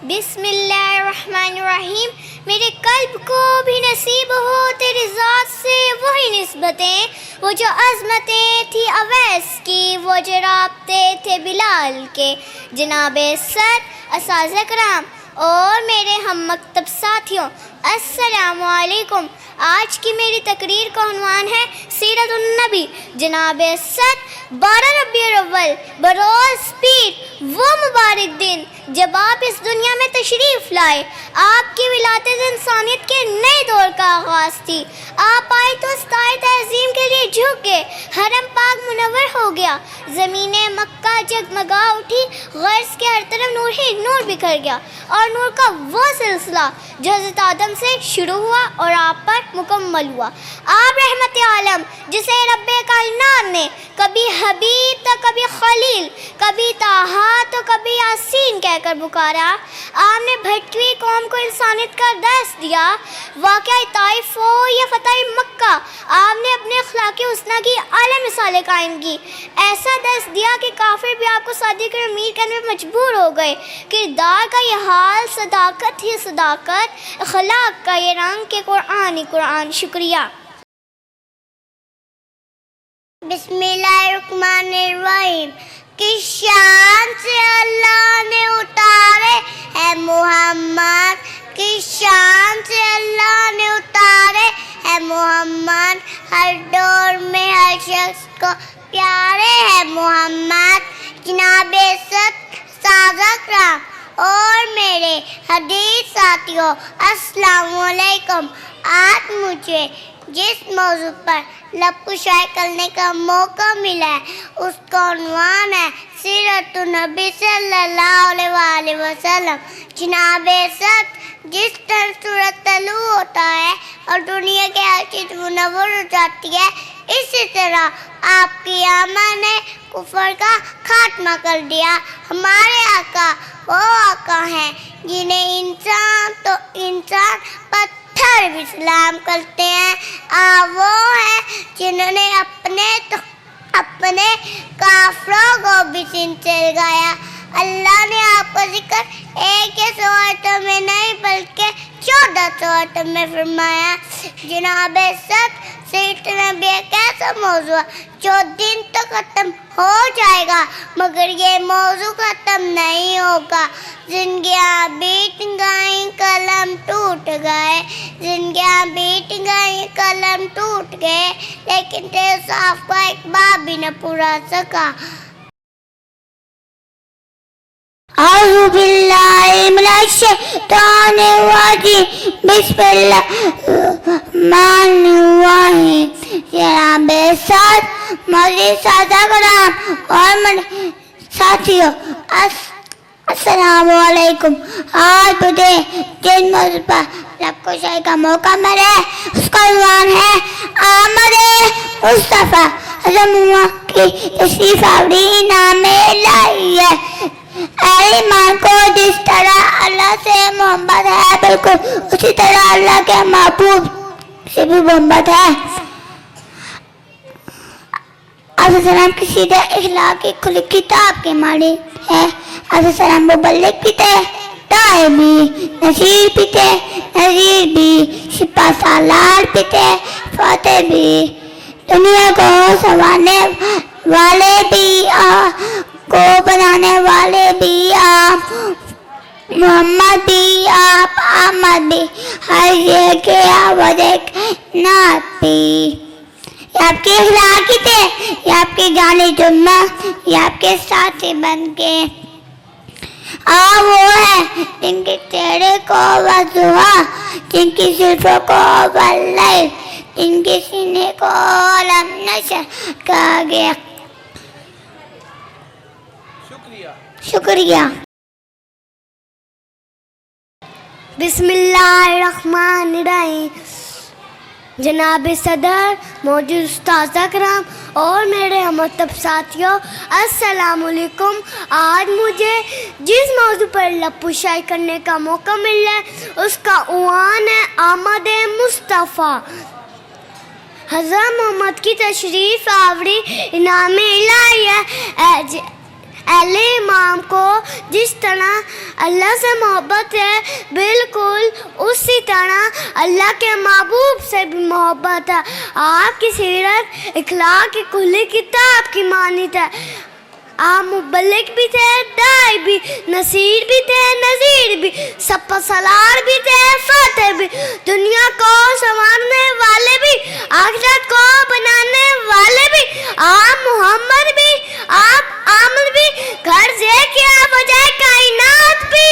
بسم اللہ الرحمن الرحیم. میرے قلب کو بھی نصیب ہو تیری ذات سے وہی نسبتیں، وہ جو عظمتیں تھی اویس کی، وہ جو رابطے تھے بلال کے. جناب صد اساتذہ کرام اور میرے ہم مکتب ساتھیوں، السلام علیکم. آج کی میری تقریر کا عنوان ہے سیرت النبی. جناب صد 12 ربیع الاول بروز پیر، وہ مبارک دن جب آپ اس دنیا میں تشریف لائے. آپ کی ولادت انسانیت کے نئے دور کا آغاز تھی. آپ آئے تو استائے تعظیم کے لیے جھک گئے، حرم پاک منور ہو گیا، زمین مکہ جگمگا اٹھی، غرض کے ہر طرف نور ہی نور بکھر گیا، اور نور کا وہ سلسلہ جو حضرت آدم سے شروع ہوا اور آپ پر مکمل ہوا. آپ رحمت عالم جسے رب کائنات نے کبھی حبیب تو کبھی خلیل، کبھی طٰہٰ تو کبھی یاسین کہہ کر پکارا. آپ نے بھٹکی ہوئی قوم کو انسانیت کا درس دیا. واقعہ طائف ہو یا فتح مکہ، آپ نے اپنے اخلاق حسنہ کی اعلیٰ مثالیں قائم کی. ایسا درس دیا کہ کافر بھی آپ کو صادق اور امیر کرنے پر مجبور ہو گئے. کردار کا یہ حال، صداقت ہی صداقت، اخلاق کا یہ رنگ کہ قرآن ہی قرآن. شکریہ. بسم اللہ الرحمن الرحیم. کس شان سے اللہ نے اتارے ہے محمد، کس شان سے اللہ نے اتارے ہے محمد، ہر دور میں ہر شخص کو پیارے ہے محمد. جناب صد سازہ کرام اور میرے حدیث ساتھیوں، السلام علیکم. آج مجھے جس موضوع پر لب کشائی کرنے کا موقع ملا ہے اس کا عنوان ہے سیرت النبی صلی اللہ علیہ وآلہ وسلم. جناب صد جس طرح سورج طلوع ہوتا ہے اور دنیا کے ہر چیز منور ہو جاتی ہے، اسی طرح آپ کی آمد نے کفر کا خاتمہ کر دیا. ہمارے آقا وہ آقا ہیں جنہیں انسان تو انسان پتھر بھی سلام کرتے ہیں. وہ ہیں جنہوں نے اپنے کافروں کو بھی سین سے لگایا. اللہ نے آپ کا ذکر ایک ہی آیتوں میں نہیں بلکہ 14 آیتوں میں فرمایا. جناب صد سیرت نبی ایک ایسا موضوع ہے جو دن تو ختم ہو جائے گا مگر یہ موضوع ختم نہیں ہوگا. زندگیاں بیت گئیں قلم ٹوٹ گئے، زندگیاں بیت گئیں قلم ٹوٹ گئے، لیکن تیرے صاف کا ایک باب بھی نہ پورا سکا. اعوذ باللہ من الشیطان الرجیم، بسم اللہ الرحمن الرحیم. جناب صد مزید سادہ کرام اور میرے ساتھیوں، السلام علیکم. آج مجھے جس موضوع پر لب کشائی کا موقع ملا ہے اس کا عنوان ہے آمد مصطفیٰ. حضرت کی تشریف آوری نام الہی ہے. اے ایمان کو جس طرح اللہ سے محبت ہے بالکل اسی طرح اللہ کے محبوب سے بھی محبت ہے. آپ السلام کی سیدھے اخلاق کی کھلی کتاب کے مالک ہے. آپ السلام مبلغ بھی تھے، داعی بھی، نذیر بھی تھے، نذیر بھی، سپاہ سالار بھی تھے، فاتح بھی، دنیا کو سنوارنے والے بھی، کو بنانے والے بھی آپ، محمد بھی آپ، احمد بھی، ہر یہ کے آواز ایک نعت بھی. یہ آپ کے اخلاق ہی تھے، یہ آپ کے جانے جمعہ، یہ آپ کے ساتھی بن کے. وہ ہیں جن کے چہرے کو وضوحا، جن کی زلفوں کو واللیل، جن کے سینے کو لم نشر کہا گیا. شکریہ. بسم اللہ الرحمن الرحیم. جناب صدر، موجود استاذہ کرام اور میرے مکتب ساتھیوں، السلام علیکم. آج مجھے جس موضوع پر لب کشائی کرنے کا موقع ملا ہے اس کا عنوان ہے آمد مصطفیٰ. حضرت محمد کی تشریف آوری نام الہی ہے. اہل امام کو جس طرح اللہ سے محبت ہے بالکل اسی طرح اللہ کے محبوب سے بھی محبت ہے. آپ کی سیرت اخلاق کی کھلی کتاب کی مانند ہے. آپ مبلغ بھی تھے، داعی بھی، نصیر بھی تھے، نذیر بھی، سپہ سالار بھی تھے، فاتح بھی، دنیا کو سنوارنے والے بھی، آخرت کو بنانے والے بھی، آپ محمد بھی، آپ آمد بھی، گھر سے کیا وجہ کائنات بھی.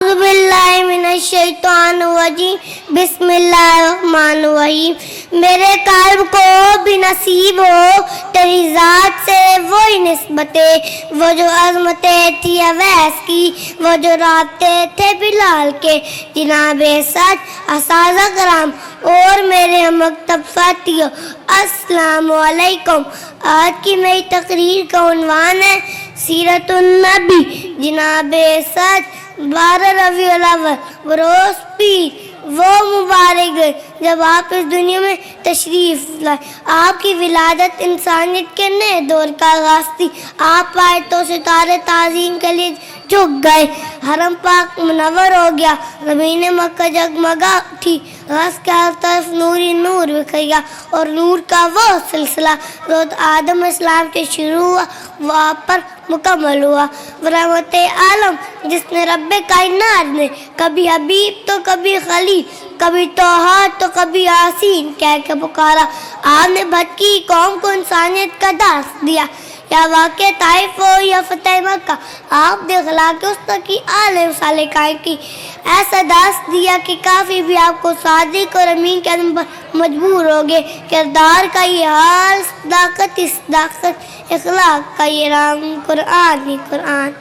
اعوذ باللہ من الشیطان الرجیم، بسم اللہ الرحمن الرحیم. میرے قلب کو بھی نصیب ہو تیری ذات سے وہی نسبتیں، وہ جو عظمتیں تھی اویس کی، وہ جو رابطے تھے بلال کے. جناب سچ اساتذہ کرام اور میرے مکتب ساتھیوں، السلام علیکم. آج کی میری تقریر کا عنوان ہے سیرت النبی. جناب سچ 12 ربیع الاول بروز پیر وہ مبارک ہے جب آپ اس دنیا میں تشریف لائے. آپ کی ولادت انسانیت کے نئے دور کا آغاز تھی. آپ آئے تو ستارے تعظیم کے لیے جھک گئے، حرم پاک منور ہو گیا، زمین مکہ جگمگا اٹھی، غص کے ہر طرف نوری نور بکھر گیا، اور نور کا وہ سلسلہ جو آدم اسلام کے شروع ہوا وہ آپ پر مکمل ہوا. رحمت عالم جس نے رب کائنات نے کبھی حبیب تو کبھی خلیل، کبھی توحا تو کبھی یاسین کہہ کے پکارا. آپ نے بھٹکی قوم کو انسانیت کا درس دیا. یا واقع طائف ہو یا فتح مکہ، آپ نے اخلاق اسطیٰ کی عالم صالحین کی ایسا درس دیا کہ کافی بھی آپ کو صادق اور امین کے عدم پر مجبور ہو گئے. کردار کا یہ حال، صداقت ہی صداقت، اخلاق کا یہ رنگ، قرآن ہی قرآن.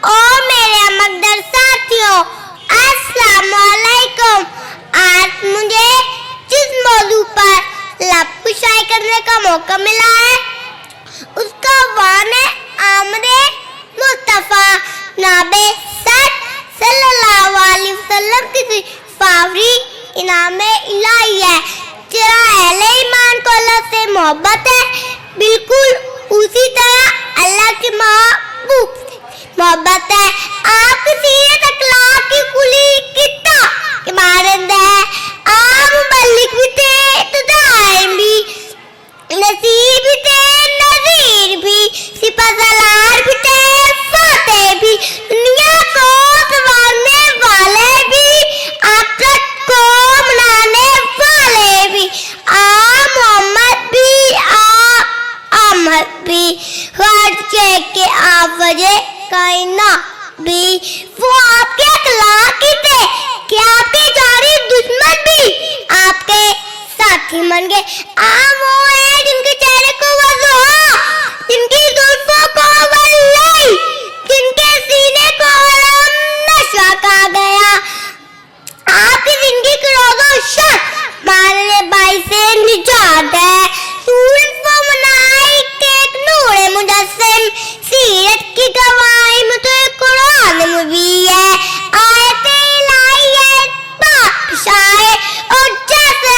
اور میرے مقدر ساتھیوں، السلام علیکم. آج مجھے جس موضوع پر لب کشائی کرنے کا موقع ملا ہے اس کا عنوان ہے آمد مصطفیٰ ناب سچ صلی اللہ علیہ وسلم کی فاوری انعام الہی ہے. چرا اہل ایمان کو اللہ سے محبت ہے، بالکل اسی طرح اللہ کے محبوب سے محبت ہے. آپ کی سیرت اخلاق کی کھلی کتاب کی مانند ہے. آپ مبلغ بھی تھے تو داعی بھی، نصیر بھی تھے، نذیر بھی، سپہ سالار بھی تھے، فاتح بھی، دنیا کو سنوارنے والے بھی، آخرت کو بنانے والے بھی، آپ محمد بھی، آپ آمد بھی، خرچے کے آپ وجہ کائنات بھی. وہ آپ کے اخلاق ہی تھے کہ آپ کے جاری دشمن بھی آپ کے ساتھی بن گئے. آپ وہ ہیں جن کے چہرے کو وضوح، جن کی زلفوں کو ولی، جن کے سینے کو علم نشہ کہا گیا. آپ کی زندگی کی روز و شب ماننے بائی سے نجات ہے. سورج وہ منائی کے ایک نور مجسم، سیرت کی گواہی میں تو ایک قرآن میں بھی ہے. آیت الہی ہے پاک شائع اور جیسے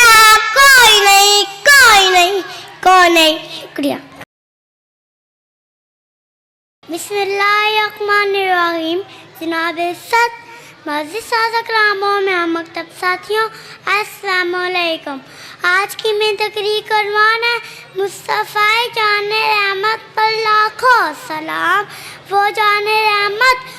کوئی نہیں کوئی نہیں کوئی نہیں. شکریہ. بسم اللہ الرحمن الرحیم. جناب سچ معزز سازہ کراموں میں مکتب ساتھیوں، السلام علیکم. آج کی میں تقریر کا عنوان ہے مصطفیٰ جان رحمت پر لاکھوں سلام. وہ جان رحمت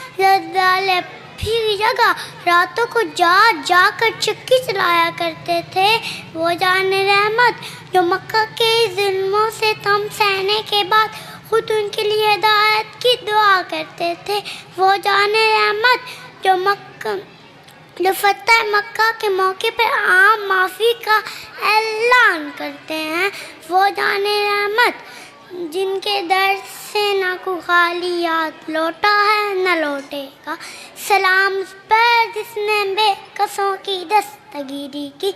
پھر جگہ راتوں کو جا جا کر چکی چلایا کرتے تھے. وہ جان رحمت جو مکہ کے ظلموں سے تم سہنے کے بعد خود ان کے لیے ہدایت کی دعا کرتے تھے. وہ جان رحمت جو فتح مکہ کے موقع پر عام معافی کا اعلان کرتے ہیں. وہ جان رحمت جن کے در سے نہ کو خالی یاد لوٹا ہے نہ لوٹے گا. سلام اس پر جس نے بے کسوں کی دستگیری کی،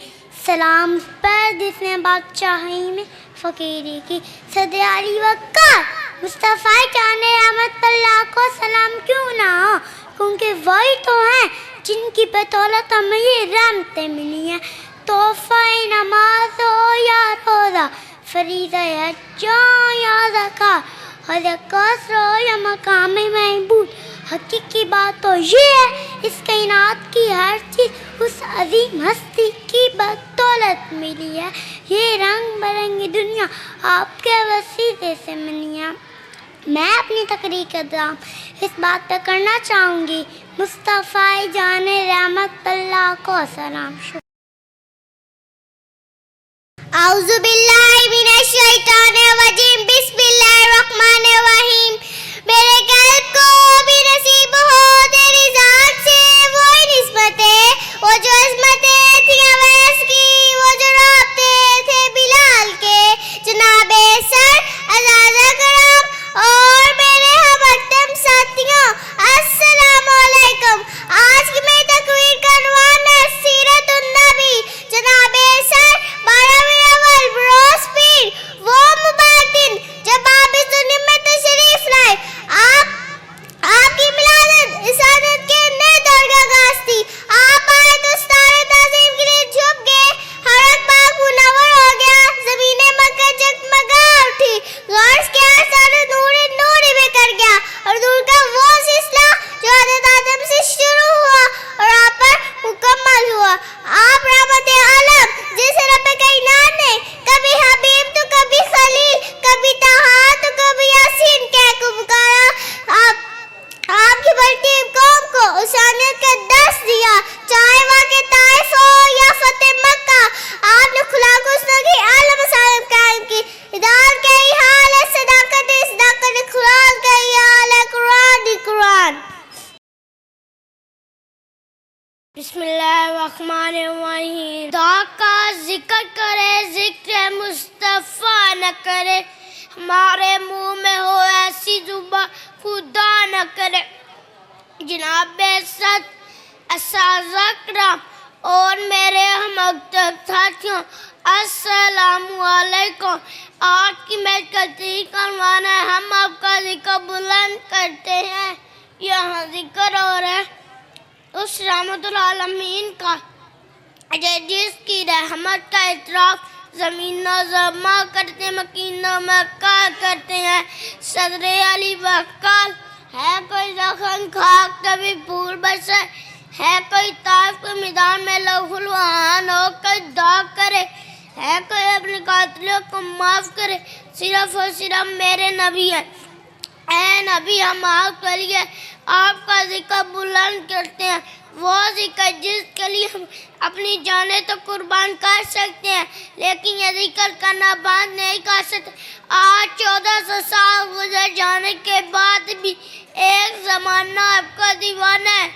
سلام اس پر جس نے بادشاہی میں فقیری کی. صدر علی وقار مصطفیٰ جان رحمت اللہ کو سلام کیوں نہ ہو، کیونکہ وہی تو ہیں جن کی بدولت ہمیں یہ رحمتیں ملی ہیں۔ تحفہ نماز ہو یا روزہ، فریضہ حج یا زکوٰۃ، اور قصر ہو یا مقام محمود، حقیقی بات تو یہ ہے اس کائنات کی ہر چیز اس عظیم ہستی کی بدولت ملی ہے۔ یہ رنگ برنگی دنیا آپ کے وسیلے سے ملی ہے۔ میں اپنی تقریر کا دام اس بات پہ کرنا چاہوں گی، مصطفیٰ جان رحمت اللہ کو سلام۔ اعوذ باللہ من الشیطان الرجیم، بسم اللہ الرحمن الرحیم۔ میرے قلب کو بھی نصیب ہو تیری ذات سے وہی نسبتیں، وہ جو عظمتیں تھیں اویس کی، وہ جو رابطے تھے بلال کے، جناب سر اعزاز اکرام اور میرے ہمدم ساتھیوں، السلام علیکم۔ آج کی میری تقریر کا عنوان ہے سیرت النبی، جناب سر 12ویں اول بروز پیر، وہ مبارک دن جب آپ اس دنیا میں تشریف لائے۔ آپ کی ملادت اسعادت کے نئے دور کا آغاز تھی۔ آپ آئے تو ستارے تعظیم کے لیے جھک گئے، ہر پاک منور ہو گیا، زمین مکہ جگمگا اٹھی، غرض کے آسان نور میں کر گیا، اور نور کا وہ سلسلہ جو حضرت آدم سے شروع ہوا اور آپ پر مکمل ہوا۔ آپ رحمت عالم جسے رب کائنات نے کبھی حبیب تو کبھی خلیل، کبھی طہا تو کبھی یاسین کہہ کو پکارا، آپ کی بڑھتی قوم کو انسانیت کا درس دیا، چاہے واقع طائف ہو یا فتح مکہ۔ آپ نے خلاق حسنوں کی اعلیٰ مسالت قائم کی، ہدایت کا ہی حال ہے صداقت اخلاق کا ہی حال ہے قرآن۔ بسم اللہ الرحمن الرحیم۔ خدا کا ذکر کرے ذکر مصطفیٰ نہ کرے، ہمارے منہ میں ہو ایسی زبان خدا نہ کرے۔ جناب سد اساتذہ اکرام اور میرے ہمدم ساتھیوں، السلام علیکم۔ آج کی میں تقریر کا عنوان ہے ہم آپ کا ذکر بلند کرتے ہیں۔ یہاں ذکر ہو رہا ہے اس رحمت العالمین کا جس کی رحمت کا اعتراف زمین و زماں کرتے ہیں، مکین و مکہ کرتے ہیں۔ صدر علی وقال ہے کوئی زخم خاک کبھی پھول برسے، ہے کوئی طائف کے میدان میں لہو لہان ہو کر داغ کرے، ہے کوئی اپنے قاتلوں کو معاف کرے، صرف اور صرف میرے نبی ہیں۔ اے نبی، ہم آپ کے لیے آپ کا ذکر بلند کرتے ہیں، وہ ذکر جس کے لیے ہم اپنی جانیں تو قربان کر سکتے ہیں، لیکن یہ ذکر کرنا بند نہیں کر سکتے۔ آج 1400 سال گزر جانے کے بعد بھی ایک زمانہ آپ کا دیوانہ ہے۔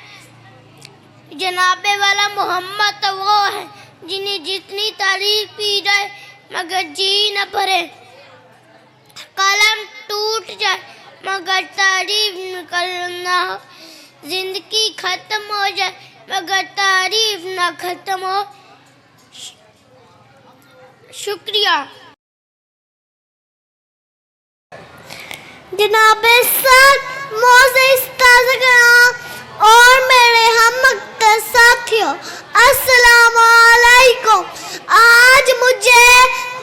جناب والا محمد تو وہ ہے جنہیں جتنی تعریف کی جائے مگر جی نہ بھرے، قلم ٹوٹ جائے مگر تعریف نہ ہو، زندگی ختم ہو جائے مگر تعریف نہ ختم ہو۔ شکریہ۔ جناب سعد معزز استاذ اور میرے ہم ساتھیوں، السلام علیکم۔ آج مجھے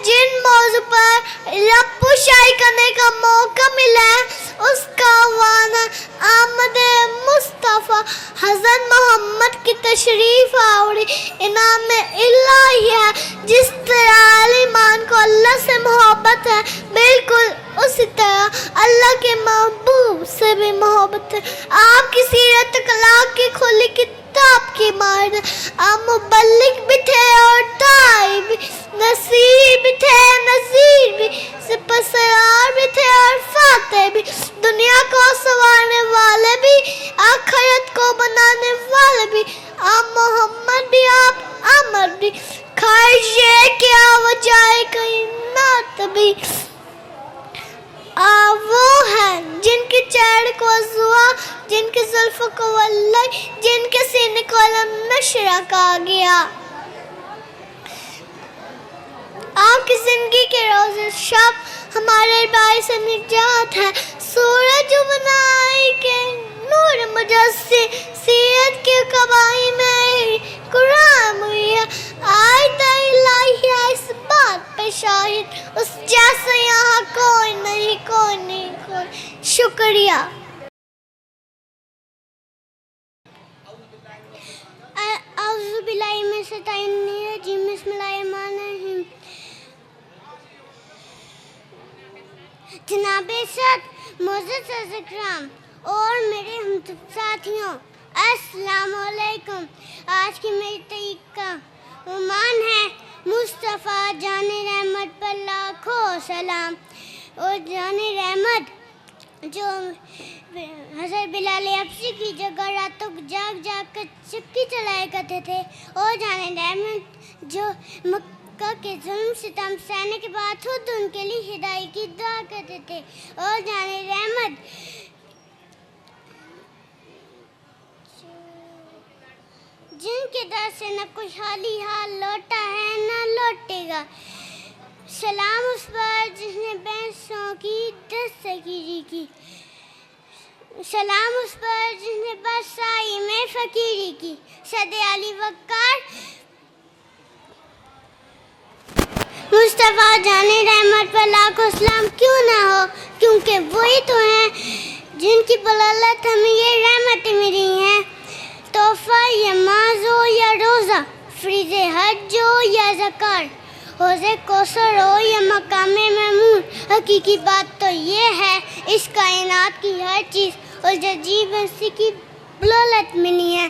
جن موضوع پر لپوشائی کرنے کا موقع ملا ہے اس کا عنوان ہے آمد مصطفیٰ حضرت محمد کی تشریف آوری انعام الہی ہے۔ جس طرح عالمان کو اللہ سے محبت ہے، بالکل اسی طرح اللہ کے محبوب سے بھی محبت ہے۔ آپ کی سیرت اخلاق کی کھلی کتاب کی مانند آپ مبلغ بھی تھے اور داعی بھی، نصیر بھی تھے، نذیر بھی، سپاسرار بھی تھے اور فاتح بھی، دنیا کو سنوارنے والے بھی، آخرت کو بنانے والے بھی۔ آپ محمد بھی، آپ احمد بھی، خیر یہ کیا وجہ کائنات بھی۔ وہ ہیں جن کے چہرے کو ازوا، جن کے زلفوں کو ولی، جن کے سینے کو علم نشرہ کہا گیا۔ آپ کی زندگی کے روز شب ہمارے باعث نجات ہے، سورج بنائی کے نور مجسم، سیرت کے قبائی میں قرآن ہوئی آیت الہیہ اس بات پہ شاہد، اس جیسا یہاں کوئی نہیں، کوئی نہیں، کوئی۔ شکریہ۔ اعوذ باللہ من الشیطان الرجیم، بسم اللہ الرحمن الرحیم۔ جناب صد معزز اکرام اور میرے ہم ساتھیوں، السلام علیکم۔ آج کی میری تقریر کا عنوان ہے مصطفیٰ جان رحمت پر لاکھوں سلام۔ اور جان رحمت جو حضرت بلال حبشی کی جگہ راتوں کو جاگ جاگ کر چکی چلایا کرتے تھے، اور جان رحمت جو مکہ کے ظلم ستم سہنے کے بعد خود ان کے لیے ہدایت کی دعا کرتے تھے، اور جان رحمت جن کے در سے نہ کوئی خالی ہاتھ لوٹا ہے نہ لوٹے گا۔ سلام اس پر جس نے بحثوں کی دستگیری کی، سلام اس پر جس نے برسائی میں فقیری کی۔ صدر علی وقار مصطفیٰ جان رحمت پر لاکھوں سلام کیوں نہ ہو، کیونکہ وہی تو ہیں جن کی بدولت ہمیں یہ رحمتیں ملی ہیں۔ تحفہ یا ماز ہو یا روزہ، فریض حج ہو یا زکات، حوض کوثر ہو یا مقام محمود، حقیقی بات تو یہ ہے اس کائنات کی ہر چیز اور عجیب ہستی کی بدولت ملی ہے۔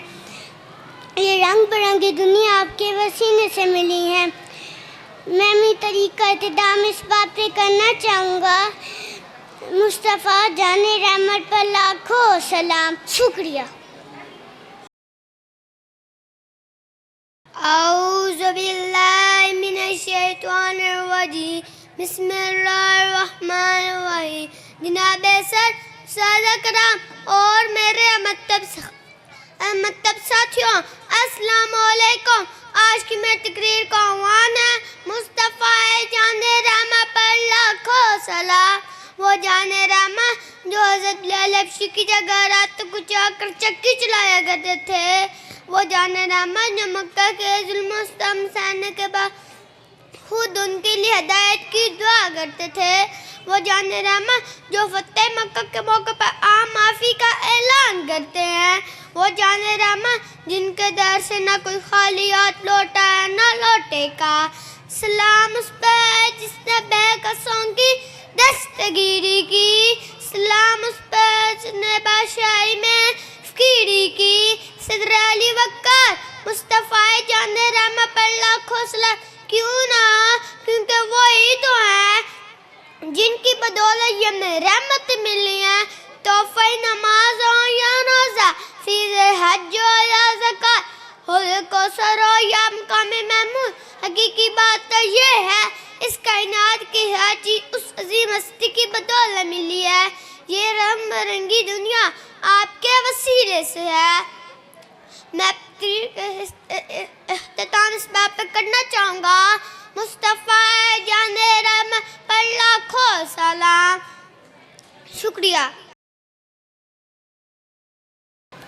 یہ رنگ برنگی دنیا آپ کے وسیلے سے ملی ہے۔ میں اپنی طریقہ اہتمام اس بات پہ کرنا چاہوں گا، مصطفیٰ جان رحمت پر لاکھوں سلام۔ شکریہ۔ اعوذ باللہ من الشیطان الرجیم، بسم اللہ الرحمن الرحیم۔ جناب سادہ کرام اور میرے مطلب ساتھیوں، السلام علیکم۔ آج کی میری تقریر کا عنوان ہے مصطفیٰ جان رحمت پر لاکھوں سلام۔ وہ جان رحمت جو حضرت بلال حبشی کی جگہ رات کو جا کر چکی چلایا کرتے تھے، وہ جان رحمت جو مکہ کے ظلم و ستم سہنے کے بعد خود ان کے لیے ہدایت کی دعا کرتے تھے، وہ جان رحمت جو فتح مکہ کے موقع پر عام معافی کا اعلان کرتے ہیں، وہ جان رحمت جن کے در سے نہ کوئی خالی ہاتھ لوٹا ہے نہ لوٹے گا۔ سلام اس پر جس نے بے کسوں کی دستگیری کی، سلام اس پر جس نے بادشاہی میں فقیری کی۔ صدر علی وقار مصطفیٰ جان رحمت پر لاکھوں سلام کیوں نہ، کیونکہ وہی تو ہیں جن کی بدولت یہ ہمیں رحمت ملی ہے۔ تحفہ نماز ہو یا روزہ، فریض حج ہو یا زکات، حوض کوثر ہو یا مقام محمود، حقیقی بات تو یہ ہے اس کائنات کی ہر چیز اس عظیم ہستی کی بدولت ملی ہے۔ یہ رنگ برنگی دنیا آپ کے وسیلے سے ہے۔ میں اختتام اس بات پر کرنا چاہوں گا، مصطفیٰ جان رحمت پر لاکھوں سلام۔ شکریہ۔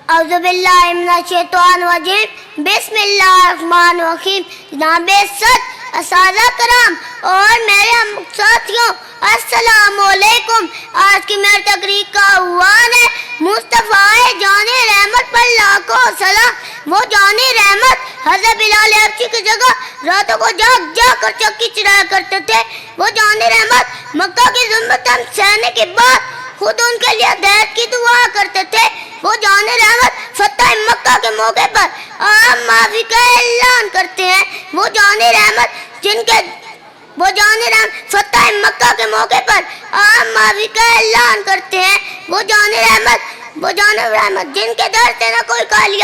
اعوذ باللہ من الشیطان الرجیم، بسم اللہ الرحمن الرحیم۔ جناب صد اساتذہ کرام اور میرے ہم ساتھیوں، السلام علیکم۔ آج کی میری تقریر کا عنوان ہے مصطفیٰ جان رحمت پر لاکھوں سلام۔ وہ جان رحمت حضرت بلال حبشی کی جگہ راتوں کو جاگ جاگ کر چکی چلایا کرتے تھے، وہ جان رحمت مکہ کی ظلمت سہنے کے بعد خود ان کے لیے ہدایت کی دعا کرتے تھے، وہ جان رحمت فتح مکہ کے موقع پر عام معافی کا اعلان کرتے ہیں، وہ جان رحمت فتح مکہ کے موقع پر عام معافی کا اعلان کرتے ہیں، وہ جان رحمت جن کے در سے نہ کوئی خالی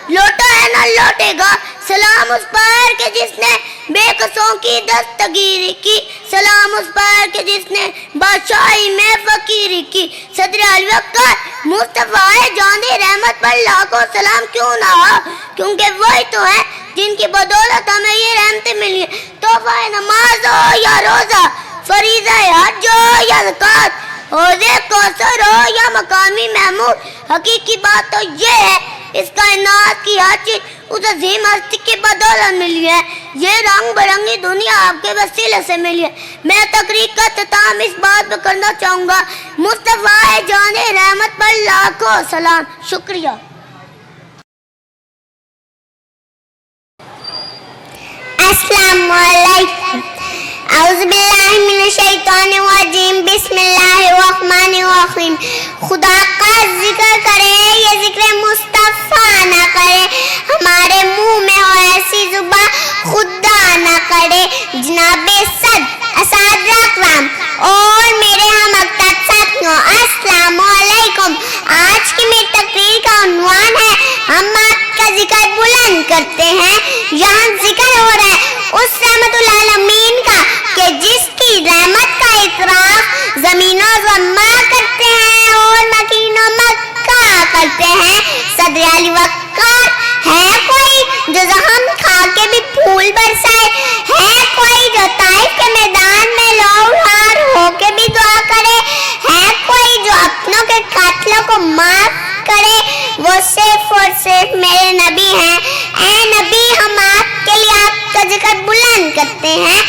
لوٹا ہے نہ لوٹے گا۔ سلام اس پر کہ جس نے بے کسوں کی دستگیری کی، سلام اس پر کہ جس نے بادشاہی میں فقیری کی۔ صدر علی وقار مصطفیٰ جان رحمت پر لاکھوں سلام کیوں نہ ہو، کیونکہ وہی تو ہیں جن کی بدولت ہمیں یہ رحمتیں ملی ہیں۔ تحفہ نماز ہو یا روزہ، فریضہ حج ہو یا زکات، حوض کوثر ہو یا مقامی محمود، حقیقی بات تو یہ ہے اس کائنات کی ہر چیز اس عظیم ہستی کی بدولت ملی ہے. یہ رنگ برنگی دنیا آپ کے وسیلے سے ملی ہے. میں تقریر کا اختتام اس بات پہ کرنا چاہوں گا، مصطفیٰ جان رحمت پر لاکھوں سلام. شکریہ. السلام علیکم. اعوذ باللہ من الشیطان الرجیم. بسم اللہ الرحمن الرحیم. خدا کا ذکر کرے یہ ذکر مصطفیٰ نہ کرے، ہمارے منہ میں ہو ایسی زبان خدا نہ کرے. جناب صد اساتذہ اکرام اور میرے ہم اکتب ساتھیوں، السلام علیکم. آج کی میری تقریر کا عنوان ہے ہم آپ کا ذکر بلند کرتے ہیں. یہاں ذکر ہو رہا ہے اس رحمت العالمین کا کہ جس کی رحمت کا اعتراف زمین و زماں کرتے ہیں اور مکین و مکہ کرتے ہیں. صدر علی وقار ہے کوئی جو زخم کھا کے بھی پھول برسائے؟ ہے کوئی جو طائف کے میدان میں لوہار ہو کے بھی دعا کرے؟ ہے کوئی جو اپنوں کے قاتلوں کو معاف کرے؟ وہ صرف اور صرف میرے نبی ہیں. اے نبی، ہم آپ کے لیے آپ کا ذکر بلند کرتے ہیں،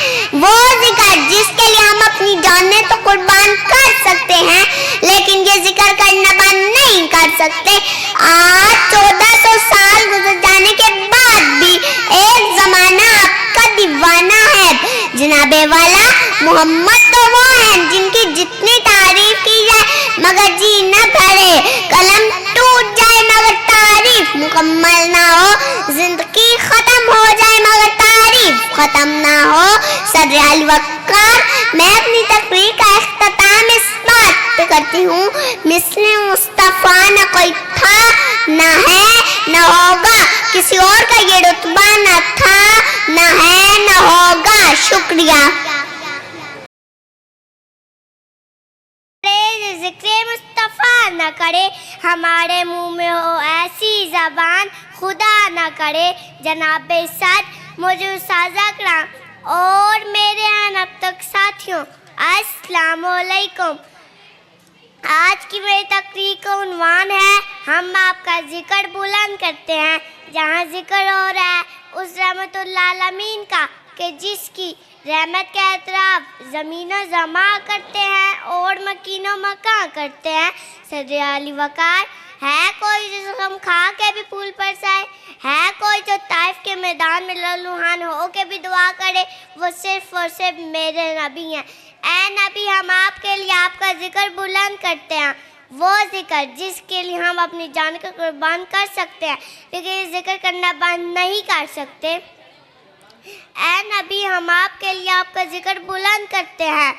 وہ ذکر جس کے لیے ہم اپنی جانیں تو قربان کر سکتے ہیں لیکن یہ ذکر کرنا بند نہیں کر سکتے. آج 1400 سال گزر جانے کے بعد بھی ایک زمانہ آپ کا دیوانہ ہے. جناب والا محمد تو وہ ہیں جن کی جتنی تعریف کی جائے مگر جی نہ بھرے، قلم ٹوٹ جائے مگر تعریف مکمل نہ ہو، زندگی ختم ہو جائے مگر تعریف ختم نہ ہو. صدر علی وقار، میں اپنی تقریر کا اختتام اس بات پہ کرتی ہوں، مثل مصطفیٰ نہ کوئی تھا، نہ ہے نہ ہوگا، کسی اور کا یہ رتبہ نہ تھا، نہ ہے نہ ہوگا. شکریہ. ذکر مصطفیٰ نہ کرے، ہمارے منہ میں ہو ایسی زبان خدا نہ کرے. جناب صد مجھے اساتذہ کرام اور میرے اب تک ساتھیوں، السلام علیکم. آج کی میری تقریر کا عنوان ہے ہم آپ کا ذکر بلند کرتے ہیں. جہاں ذکر ہو رہا ہے اس رحمت اللہ عالمین کا کہ جس کی رحمت کا اعتراف زمین و زماں کرتے ہیں اور مکین و مکاں کرتے ہیں. صدر علی وقار ہے کوئی جو زخم کھا کے بھی پھول برسائے؟ ہے کوئی جو طائف کے میدان میں لہوحان ہو کے بھی دعا کرے؟ وہ صرف اور صرف میرے نبی ہیں. اے نبی، ہم آپ کے لیے آپ کا ذکر بلند کرتے ہیں، وہ ذکر جس کے لیے ہم اپنی جان کو قربان کر سکتے ہیں لیکن یہ ذکر کرنا بند نہیں کر سکتے. اے نبی، ہم آپ کے لیے آپ کا ذکر بلند کرتے ہیں،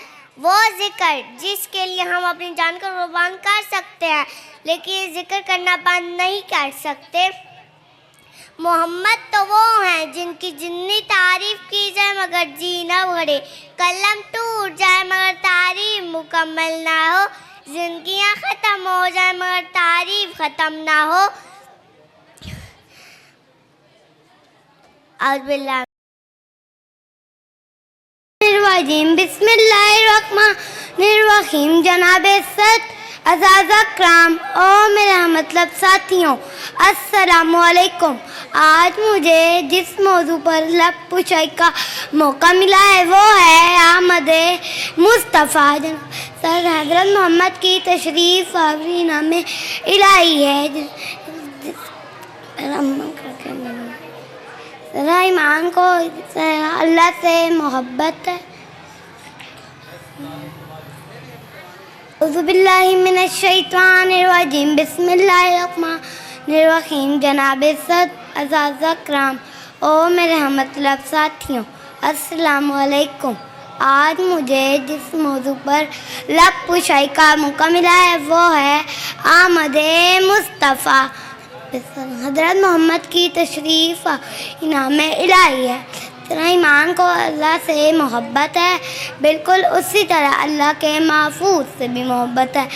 وہ ذکر جس کے لیے ہم اپنی جان کو قربان کر سکتے ہیں لیکن یہ ذکر کرنا بند نہیں کر سکتے. محمد تو وہ ہیں جن کی جتنی تعریف کی جائے مگر جی نہ بھرے، قلم ٹوٹ جائے مگر تعریف مکمل نہ ہو، زندگیاں ختم ہو جائے مگر تعریف ختم نہ ہو. اعوذ باللہ. بسم اللہ الرحمن الرحیم. جناب صد اساتذہ اکرام اور میرا مطلب ساتھیوں، السلام علیکم. آج مجھے جس موضوع پر لب پوچھائی کا موقع ملا ہے وہ ہے آمد مصطفیٰ. سر حضرت محمد کی تشریف آوری نام الہی ہے. ایمان کو اللہ سے محبت ہے. اعوذ باللہ من الشیطان الرجیم. بسم اللہ الرحمن الرحیم. جناب صد اساتذہ اکرام اور میرے مطلب ساتھیوں، السلام علیکم. آج مجھے جس موضوع پر لب پوشائی کا موقع ملا ہے وہ ہے آمد مصطفیٰ. حضرت محمد کی تشریف انعام الہی ہے. طرح ایمان کو اللہ سے محبت ہے، بالکل اسی طرح اللہ کے محفوظ سے بھی محبت ہے.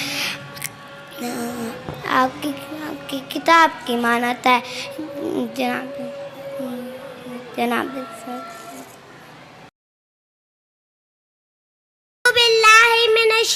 آپ کی کتاب کی مانت ہے جناب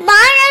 12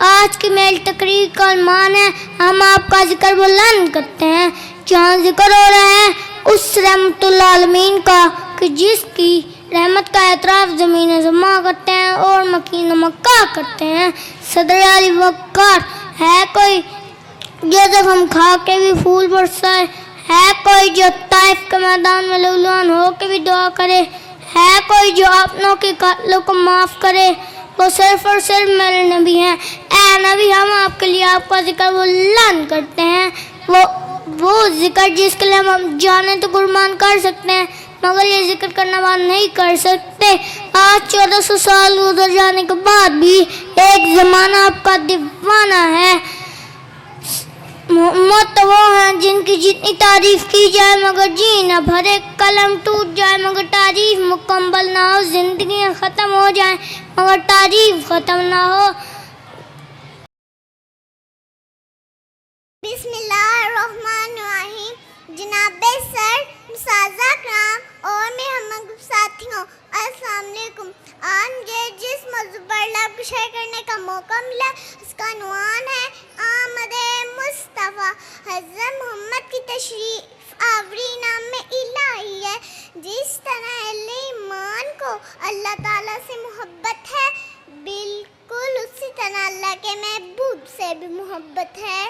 آج کی میری تقریر کا عنوان ہے ہم آپ کا ذکر بلند کرتے ہیں. جہاں ذکر ہو رہا ہے اس رحمت اللہ عالمین کا کہ جس کی رحمت کا اعتراف زمین زماں کرتے ہیں اور مکین مکہ کرتے ہیں. صدر علی وقار ہے کوئی جو زخم کھا کے بھی پھول برسائے؟ ہے کوئی جو طائف کے میدان میں لولوان ہو کے بھی دعا کرے؟ ہے کوئی جو اپنوں کے قاتلوں کو معاف کرے؟ وہ صرف اور صرف میرے نبی ہیں. اے نبی ہم آپ کے لیے آپ کا ذکر بلند کرتے ہیں. وہ ذکر جس کے لیے ہم جانے تو قربان کر سکتے ہیں مگر یہ ذکر کرنا بند نہیں کر سکتے. آج 1400 سال گزر جانے کے بعد بھی ایک زمانہ آپ کا دیوانہ ہے. محمد تو وہ ہیں جن کی جتنی تعریف کی جائے مگر جی نہ بھرے، قلم ٹوٹ جائے مگر تعریف مکمل نہ ہو، زندگی ختم ہو جائے مگر تعریف ختم نہ ہو. بسم اللہ الرحمن الرحیم. جناب سر، اساتذہ کرام اور میرے ہم ساتھیوں، السلام علیکم. آج مجھے جس موضوع پر لب شیئر کرنے کا موقع ملا اس کا عنوان ہے آمد مصطفیٰ. حضرت محمد کی تشریف آوری نام الہی ہے. جس طرح اہل ایمان کو اللہ تعالیٰ سے محبت ہے بالکل اسی طرح اللہ کے محبوب سے بھی محبت ہے.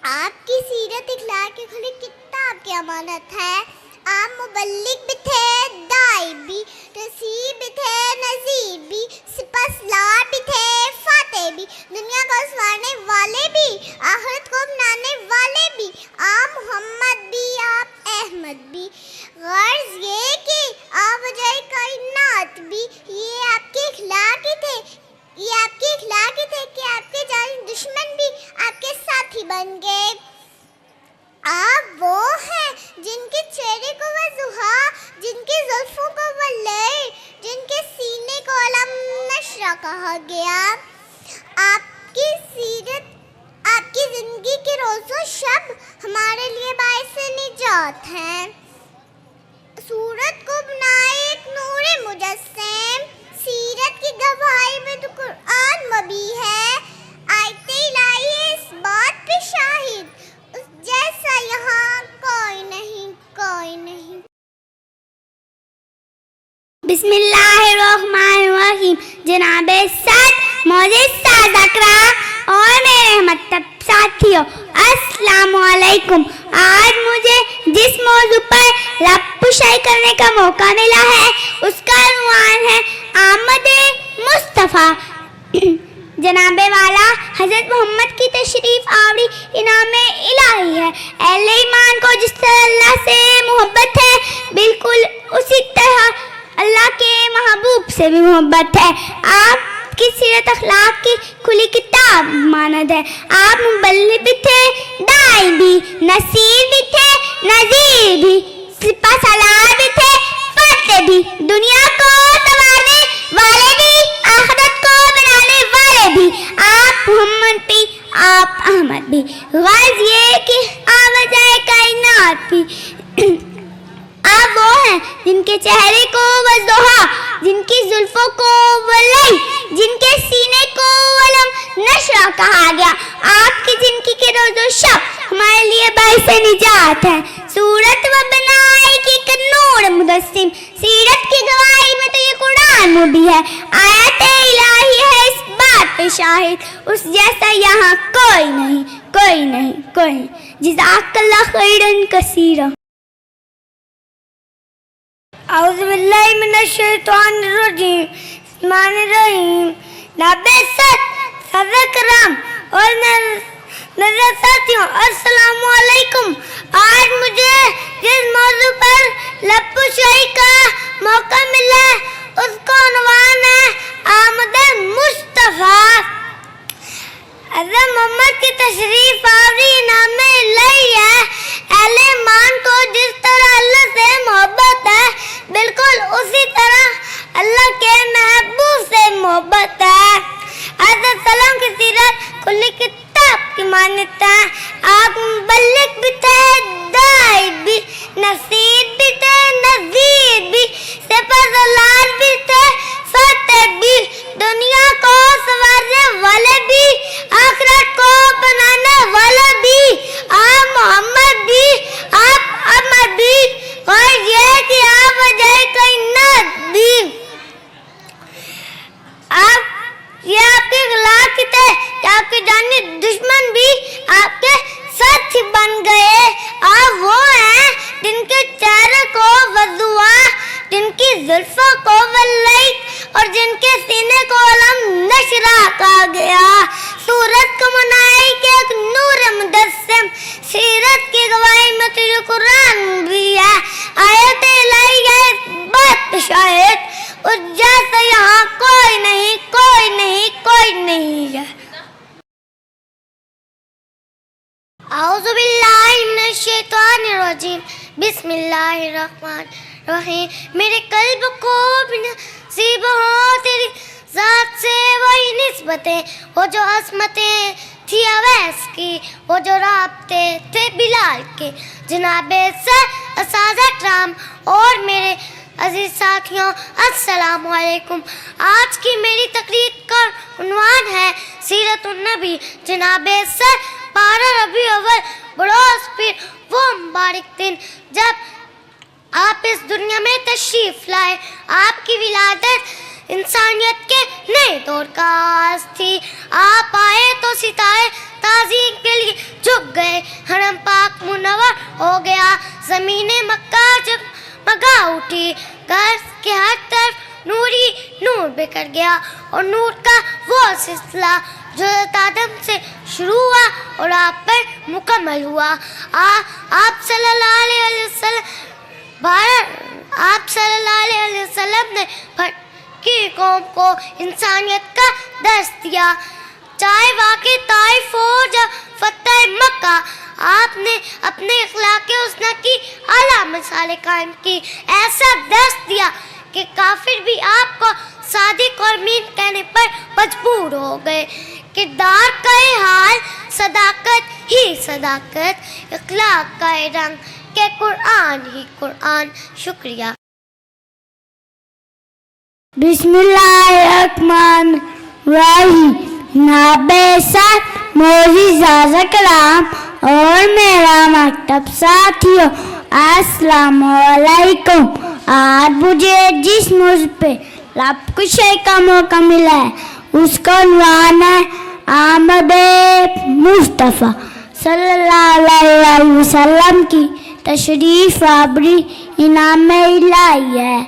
آپ کی سیرت اخلاق کی کھلی کتاب کی امانت ہے. آپ مبلغ بھی تھے، دائی بھی، رسول بھی تھے، نذیر بھی، سپاسلار بھی تھے، فاتح بھی، دنیا کو سنوارنے والے بھی، آخرت کو بنانے والے بھی. آپ محمد بھی، آپ احمد بھی. غرض یہ کہ آپ وجہ کائنات بھی. یہ آپ کے اخلاق ہی تھے، یہ آپ کے اخلاق ہی تھے کہ آپ کے جانی دشمن بھی آپ کے ساتھی بن گئے. آپ وہ ہیں جن کے چہرے کو وہ ضحا، جن کی زلفوں کو وہ لئے، جن کے سینے کو علم نشرہ کہا گیا. آپ کی سیرت، آپ کی زندگی کے روز و شب ہمارے لیے باعث نجات ہیں. صورت کو بنائے ایک نور مجسم، سیرت کی گواہی میں تو قرآن مبی ہے. آیت الہی اس بات پہ شاہد، اس جیسا یہاں کوئی نہیں، کوئی نہیں. بسم اللہ الرحمن الرحیم. جناب سعد، معزز سادہ کرام اور میرے مکتب ساتھیوں، السلام علیکم. آج مجھے جس موضوع پر لب پشائی کرنے کا موقع ملا ہے اس کا عنوان ہے آمد مصطفیٰ. جناب والا حضرت محمد کی تشریف آوری انعام الہی ہے. اہل ایمان کو جس طرح اللہ سے محبت ہے بالکل اسی طرح اللہ کے محبوب سے بھی محبت ہے. آپ کی سیرت اخلاق کی کھلی کتاب مانند ہے. آپ مبلغ بھی تھے، دائی بھی، نصیر بھی تھے، نذیر بھی، سپہ سالار بھی تھے، فاتح بھی، دنیا کو سنوارنے والے بھی، آخرت کو بنانے والے بھی. آپ محمد بھی، آپ احمد بھی. غرض یہ کہ آوازائے کائنات بھی. آپ وہ ہیں جن کے چہرے کو وہ ضحا، جن کی زلفوں کو وہ لئی، جن کے سینے کو علم نشرہ کہا گیا. آپ کی زندگی کے روز و شب ہمارے لیے باعث نجات ہے. صورت و بنائے کی ایک نور مجسم، سیرت کی گواہی میں تو یہ قرآن مبی ہے. آیت الہی ہے اس بات پہ شاہد، اس جیسا یہاں کوئی نہیں، کوئی نہیں، کوئی نہیں. جزاک اللہ خیرا کثیرا. اعوذ باللہ من الشیطان الرجیم. الرحمن الرحیم. صدر کرام اور میرے ساتھیوں، السلام علیکم. آج مجھے جس موضوع پر لب پشائی کا موقع ملا اس کا عنوان ہے آمد مصطفیٰ. حضرت محمد کی تشریف آوری نام الہی ہے. اہل ایمان کو جس طرح اللہ سے محبت ہے بالکل اسی طرح اللہ کے محبوب سے محبت ہے. حضرت سلام کی سیرت کھلی کتاب کی مانتا ہے. آپ مبلغ بھی تھے، دائی بھی، نصیر بھی، وجہ کائنات بھی یہ آپ کے خلاف کی تھے کہ آپ کے جانی دشمن بھی آپ کے ساتھی بن گئے. آپ وہ ہیں جن کے چہرے کو وضوا، جن کی زلفوں کو ولائت اور جن کے سینے کو علم نشرہ کہا گیا. سورت کو منائی کہ ایک نور مدسم، سیرت کی گواہی میں تجھے قرآن بھی ہے. آیت الہی ہے بات شاہد، اس جیسا یہاں کوئی نہیں، کوئی نہیں، کوئی نہیں ہے. اعوذ باللہ من الشیطان الرجیم، بسم اللہ الرحمن الرحیم. میرے قلب کو بھی نصیب ہو تیری ذات سے وہی نسبتیں، وہ جو عصمتیں تھی اویس کی، وہ جو رابطے تھے بلال کے. جناب سر اساتذہ کرام اور میرے عزیز ساتھیوں، السلام علیکم. آج کی میری تقریر کا عنوان ہے سیرت النبی. جناب سر 12 ربیع الاول بروز پیر وہ مبارک دن جب آپ اس دنیا میں تشریف لائے. آپ کی ولادت انسانیت کے نئے دور کا آغاز تھی. آپ آئے تو ستارے تعظیم کے لیے جھک گئے، حرم پاک منور ہو گیا، زمین مکہ جگمگا اٹھی، گھر کے ہر طرف نوری نور بکھر گیا، اور نور کا وہ سلسلہ جو آدم سے شروع ہوا اور آپ پر مکمل ہوا. آپ صلی اللہ علیہ وسلم نے کی قوم کو انسانیت کا درس دیا. چاہے واقعی طائف ہو یا فتح مکہ، آپ نے اپنے اخلاق حسنہ کی اعلیٰ مثالیں قائم کی. ایسا درس دیا کہ کافر بھی آپ کو صادق اور امین کہنے پر مجبور ہو گئے. کردار کا حال، صداقت ہی صداقت، اخلاق کا رنگ کہ قرآن ہی قرآن. شکریہ. بسم اللہ الرحمن الرحیم. جناب سر معزز کرام اور میرا مکتب ساتھیوں، السلام علیکم. آج مجھے جس موضوع پہ لب کشائی کا موقع ملا ہے اس کا عنوان ہے آمد مصطفیٰ صلی اللہ علیہ وسلم کی تشریف آوری انعام الہی ہے.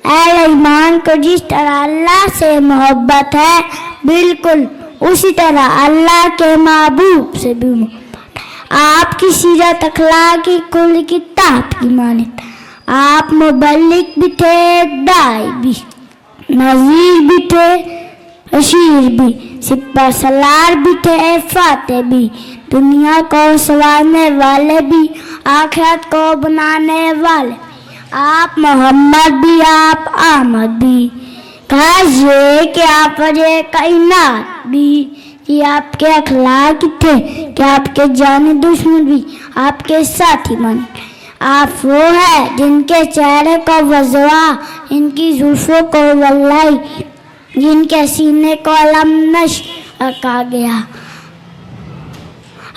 اے ایمان کو جس طرح اللہ سے محبت ہے، بالکل اسی طرح اللہ کے محبوب سے بھی محبت. آپ کی سیرت اخلاق کی کل کتاب کی مانند. آپ مبلغ بھی تھے، داعی بھی، نذیر بھی تھے، بشیر بھی، سپہ سالار بھی تھے، فاتح بھی، دنیا کو سنوارنے والے بھی، آخرت کو بنانے والے. آپ محمد بھی، آپ احمد بھی، خاص یہ کہ آپ وجہ کائنات بھی. یہ آپ کے اخلاق تھے کہ آپ کے جانی دشمن بھی آپ کے ساتھی بنے. آپ وہ ہیں جن کے چہرے کو وضوا، ان کی زلفوں کو ولائی، جن کے سینے کو علم نشر کہا گیا.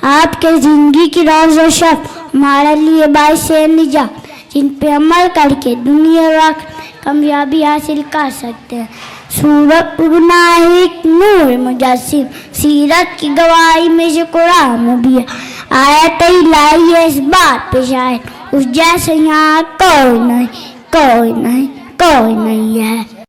آپ کے زندگی کی روز و شب ہمارے لیے باعث نجات، جن پہ عمل کر کے دنیا اور آخرت کامیابی حاصل کر سکتے ہیں. سورت گناہک نور مجسم، سیرت کی گواہی میں سے قرآن بھی ہے. آیت الہی ہے اس بات پہ شاہد، اس جیسے یہاں کوئی نہیں، کوئی نہیں، کوئی نہیں ہے.